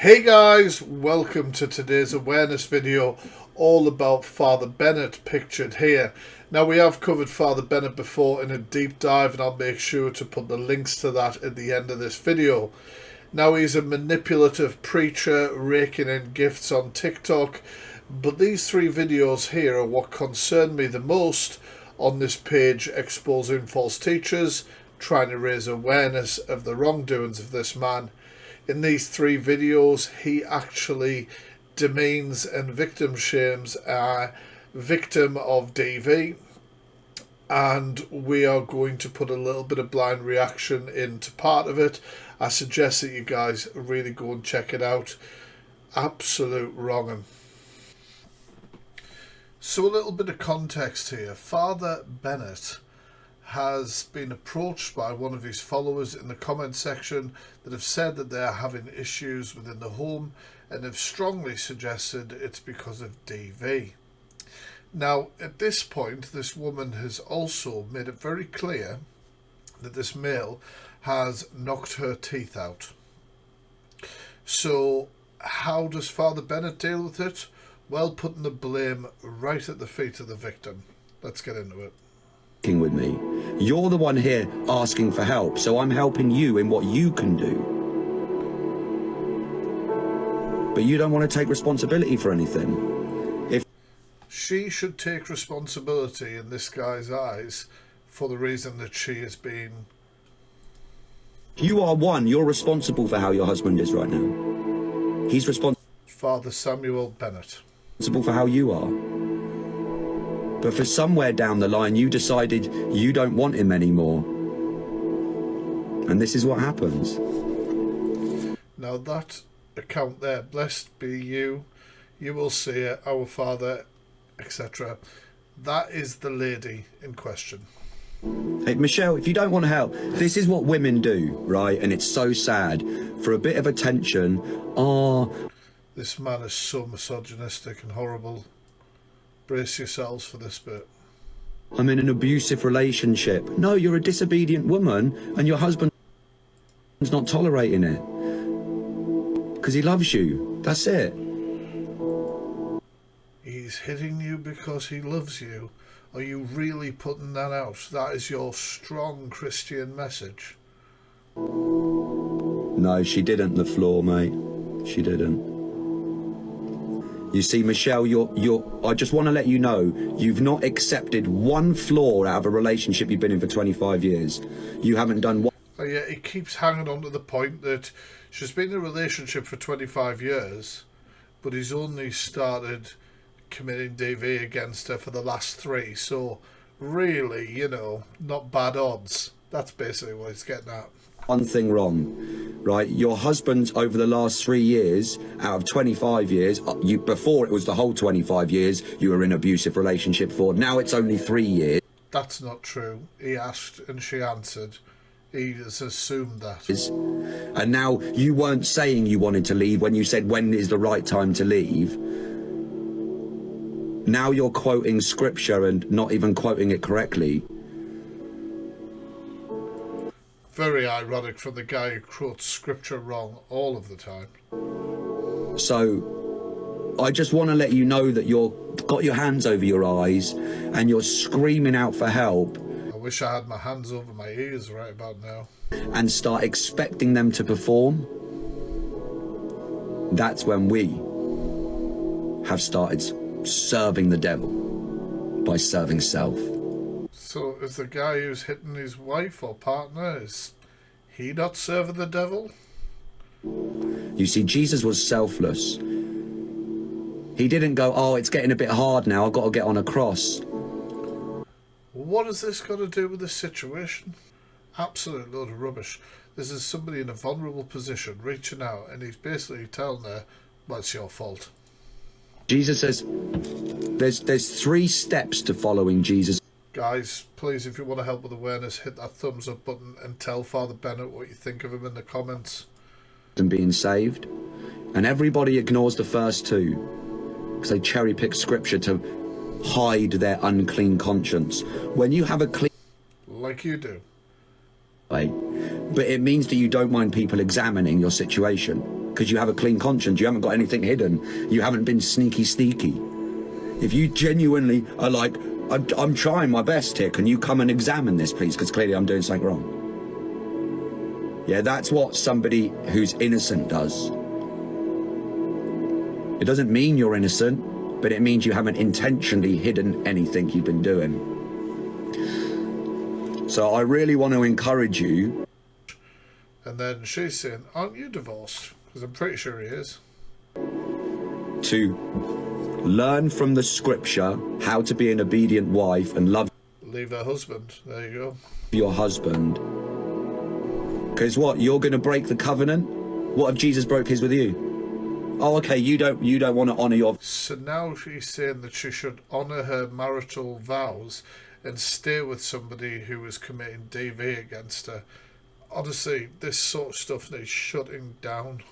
Hey guys, welcome to today's awareness video all about Father Bennett, pictured here. Now, we have covered Father Bennett before in a deep dive, and I'll make sure to put the links to that at the end of this video. Now, he's a manipulative preacher raking in gifts on TikTok, but these three videos here are what concern me the most on this page, exposing false teachers, trying to raise awareness of the wrongdoings of this man. In these three videos, he actually demeans and victim shames a victim of DV, and we are going to put a little bit of blind reaction into part of it. I suggest that you guys really go and check it out. Absolute wrong'un. So a little bit of context here. Father Bennett has been approached by one of his followers in the comment section that have said that they are having issues within the home and have strongly suggested it's because of DV. Now, at this point, this woman has also made it very clear that this male has knocked her teeth out. So how does Father Bennett deal with it? Well, putting the blame right at the feet of the victim. Let's get into it. With me, you're the one here asking for help, so I'm helping you in what you can do, but you don't want to take responsibility for anything. If she should take responsibility in this guy's eyes for the reason that she is being... You are one, you're responsible for how your husband is right now. He's responsible. Father Samuel Bennett. Responsible for how you are. But for somewhere down the line, you decided you don't want him anymore. And this is what happens. Now that account there, blessed be you, you will see it, our Father, etc. That is the lady in question. Hey, Michelle, if you don't want to help, this is what women do, right? And it's so sad. For a bit of attention, this man is so misogynistic and horrible. Brace yourselves for this bit. I'm in an abusive relationship. No, you're a disobedient woman and your husband's not tolerating it. Because he loves you. That's it. He's hitting you because he loves you. Are you really putting that out? That is your strong Christian message. No, she didn't, the floor, mate. She didn't. You see, Michelle, I just want to let you know, you've not accepted one flaw out of a relationship you've been in for 25 years. You haven't done one. Oh yeah, he keeps hanging on to the point that she's been in a relationship for 25 years, but he's only started committing DV against her for the last 3. So really, you know, not bad odds. That's basically what he's getting at. One thing wrong, right? Your husband, over the last 3 years, out of 25 years, before it was the whole 25 years, you were in an abusive relationship for. Now it's only 3 years. That's not true. He asked and she answered. He has assumed that. And now you weren't saying you wanted to leave when you said when is the right time to leave. Now you're quoting scripture and not even quoting it correctly. Very ironic from the guy who quotes scripture wrong all of the time. So I just want to let you know that you've got your hands over your eyes and you're screaming out for help. I wish I had my hands over my ears right about now. And start expecting them to perform. That's when we have started serving the devil by serving self. So is the guy who's hitting his wife or partner, is he not serving the devil? You see, Jesus was selfless. He didn't go, oh, it's getting a bit hard now, I've got to get on a cross. What has this got to do with this situation? Absolute load of rubbish. This is somebody in a vulnerable position reaching out, and he's basically telling her, well, it's your fault. Jesus says there's 3 steps to following Jesus. Guys, please, if you want to help with awareness, hit that thumbs up button and tell Father Bennett what you think of him in the comments. And being saved. And everybody ignores the first 2 because they cherry pick scripture to hide their unclean conscience. When you have a clean... Like you do. Right? But it means that you don't mind people examining your situation. because you have a clean conscience. You haven't got anything hidden. You haven't been sneaky. If you genuinely are like, I'm trying my best here, can you come and examine this, please? Because clearly I'm doing something wrong. Yeah, that's what somebody who's innocent does. It doesn't mean you're innocent, but it means you haven't intentionally hidden anything you've been doing. So I really want to encourage you. And then she's saying, aren't you divorced? Because I'm pretty sure he is. To learn from the scripture how to be an obedient wife and love. Leave her husband. There you go. Your husband. Because what? You're going to break the covenant? What if Jesus broke his with you? Oh, okay, you don't want to honour your... So now she's saying that she should honour her marital vows and stay with somebody who is committing DV against her. Honestly, this sort of stuff needs shutting down.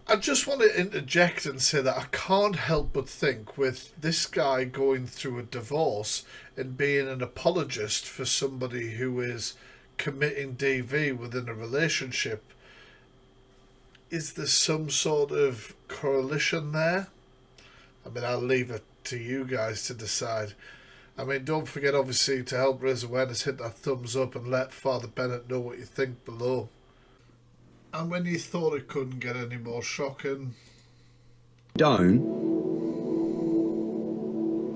I just want to interject and say that I can't help but think, with this guy going through a divorce and being an apologist for somebody who is committing DV within a relationship, is there some sort of correlation there? I mean, I'll leave it to you guys to decide. I mean, don't forget, obviously, to help raise awareness, hit that thumbs up and let Father Bennett know what you think below. And when you thought it couldn't get any more shocking... Don't,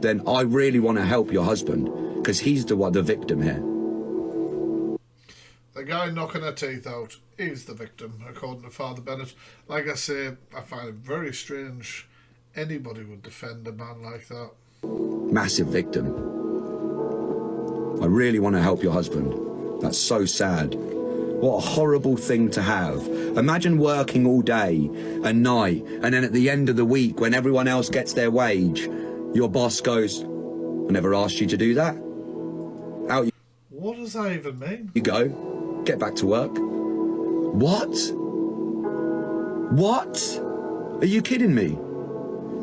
then I really want to help your husband, because he's the victim here. The guy knocking her teeth out is the victim, according to Father Bennett. Like I say, I find it very strange anybody would defend a man like that. Massive victim. I really want to help your husband. That's so sad. What a horrible thing to have. Imagine working all day and night, and then at the end of the week, when everyone else gets their wage, your boss goes, I never asked you to do that. Out you... What does that even mean? You go, get back to work. What? What? Are you kidding me?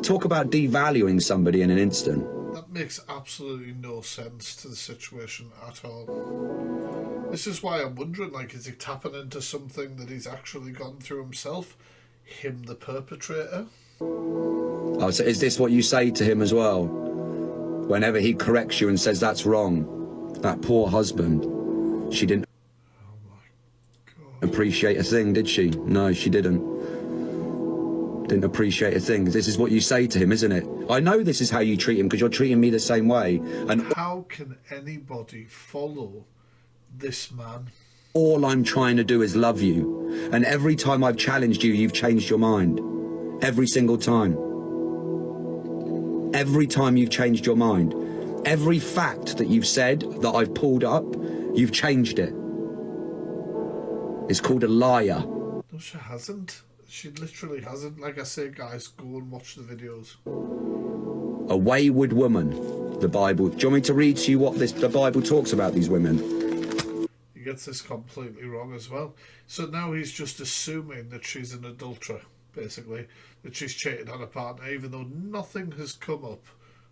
Talk about devaluing somebody in an instant. That makes absolutely no sense to the situation at all. This is why I'm wondering, like, is he tapping into something that he's actually gone through himself? Him, the perpetrator? Oh, so is this what you say to him as well? Whenever he corrects you and says that's wrong? That poor husband. She didn't appreciate a thing, did she? No, she didn't. Didn't appreciate a thing. This is what you say to him, isn't it? I know this is how you treat him, because you're treating me the same way. And how can anybody follow this man? All I'm trying to do is love you. And every time I've challenged you, you've changed your mind. Every single time. Every time you've changed your mind. Every fact that you've said that I've pulled up, you've changed it. It's called a liar. No, she hasn't. She literally hasn't. Like I say, guys, go and watch the videos. A wayward woman, the Bible. Do you want me to read to you what the Bible talks about these women? He gets this completely wrong as well. So now he's just assuming that she's an adulterer, basically. That she's cheated on her partner, even though nothing has come up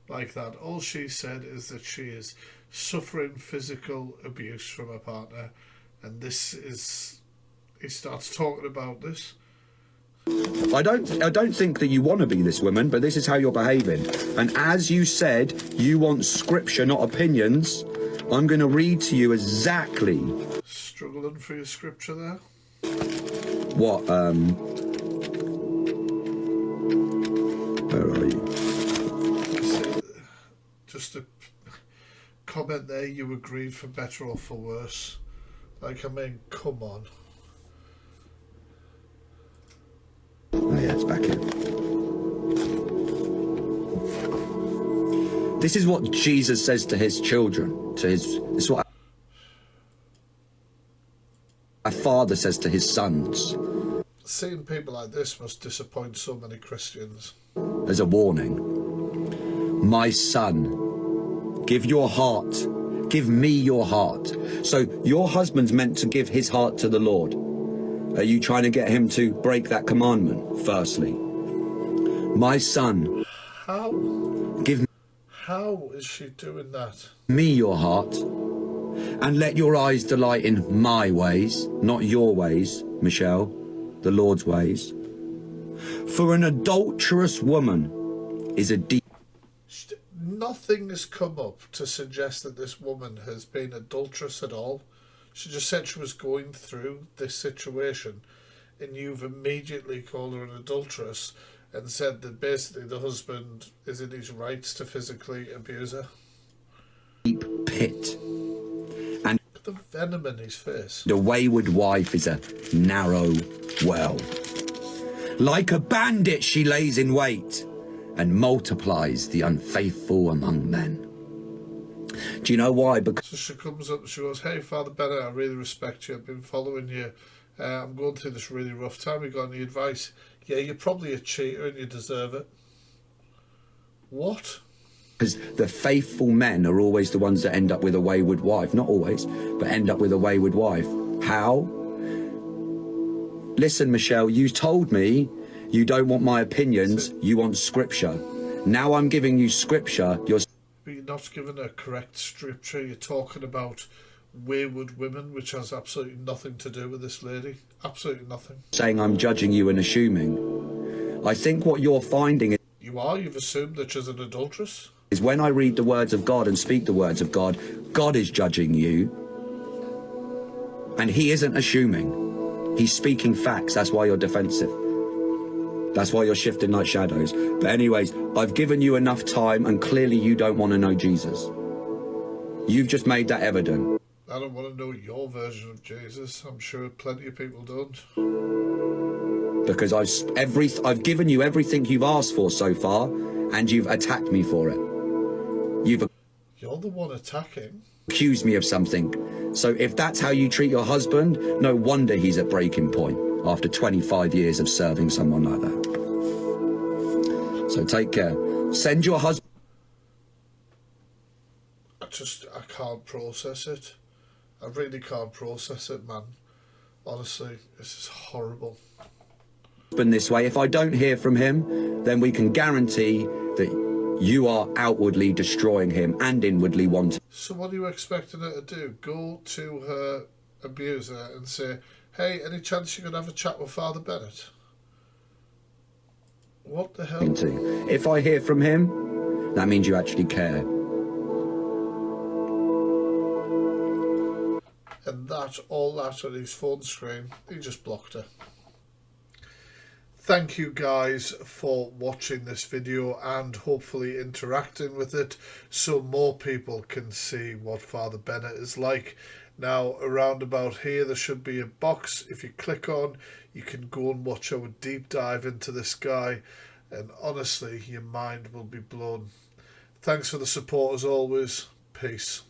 like that. All she said is that she is suffering physical abuse from her partner. And this is... he starts talking about this. I don't think that you want to be this woman, but this is how you're behaving. And as you said, you want scripture, not opinions. I'm going to read to you exactly. Struggling for your scripture there? What, where are you? Just a comment there, you agreed for better or for worse. Like, I mean, come on. Oh yeah, it's back in. This is what Jesus says to his children, this is what a father says to his sons. Seeing people like this must disappoint so many Christians. As a warning. My son, give your heart, give me your heart. So your husband's meant to give his heart to the Lord. Are you trying to get him to break that commandment, firstly? My son. How? Give How is she doing that? me your heart, and let your eyes delight in my ways, not your ways, Michelle, the Lord's ways. for an adulterous woman is a deep... Nothing has come up to suggest that this woman has been adulterous at all. She just said she was going through this situation, and you've immediately called her an adulteress and said that basically the husband is in his rights to physically abuse her. deep pit. And Look at the venom in his face. the wayward wife is a narrow well. Like a bandit she lays in wait and multiplies the unfaithful among men. Do you know why? Because So she comes up and she goes, "Hey, Father Bennett, I really respect you. I've been following you. I'm going through this really rough time. You got any advice?" "Yeah, you're probably a cheater and you deserve it." What? the faithful men are always the ones that end up with a wayward wife. Not always, but end up with a wayward wife. How? Listen, Michelle, you told me you don't want my opinions, you want scripture. Now I'm giving you scripture. But you're not given a correct scripture. You're talking about wayward women, which has absolutely nothing to do with this lady. Absolutely nothing. Saying I'm judging you and assuming. I think what you're finding You are. You've assumed that she's an adulteress. is when I read the words of God and speak the words of God, God is judging you. And he isn't assuming. He's speaking facts. That's why you're defensive. That's why you're shifting like shadows. But anyways, I've given you enough time and clearly you don't want to know Jesus. You've just made that evident. I don't want to know your version of Jesus. I'm sure plenty of people don't. Because I've given you everything you've asked for so far and you've attacked me for it. You've You're the one attacking. accused me of something. So if that's how you treat your husband, no wonder he's at breaking point after 25 years of serving someone like that. So take care. Send your husband. I can't process it. I really can't process it, man. Honestly, this is horrible. This way. If I don't hear from him, then we can guarantee that you are outwardly destroying him and inwardly wanting. So what are you expecting her to do? Go to her abuser and say, "Hey, any chance you could have a chat with Father Bennett?" What the hell? If I hear from him, that means you actually care. And all that on his phone screen, he just blocked her. Thank you guys for watching this video and hopefully interacting with it so more people can see what Father Bennett is like. Now, around about here, there should be a box. If you click on, you can go and watch our deep dive into this guy. And honestly, your mind will be blown. Thanks for the support as always. Peace.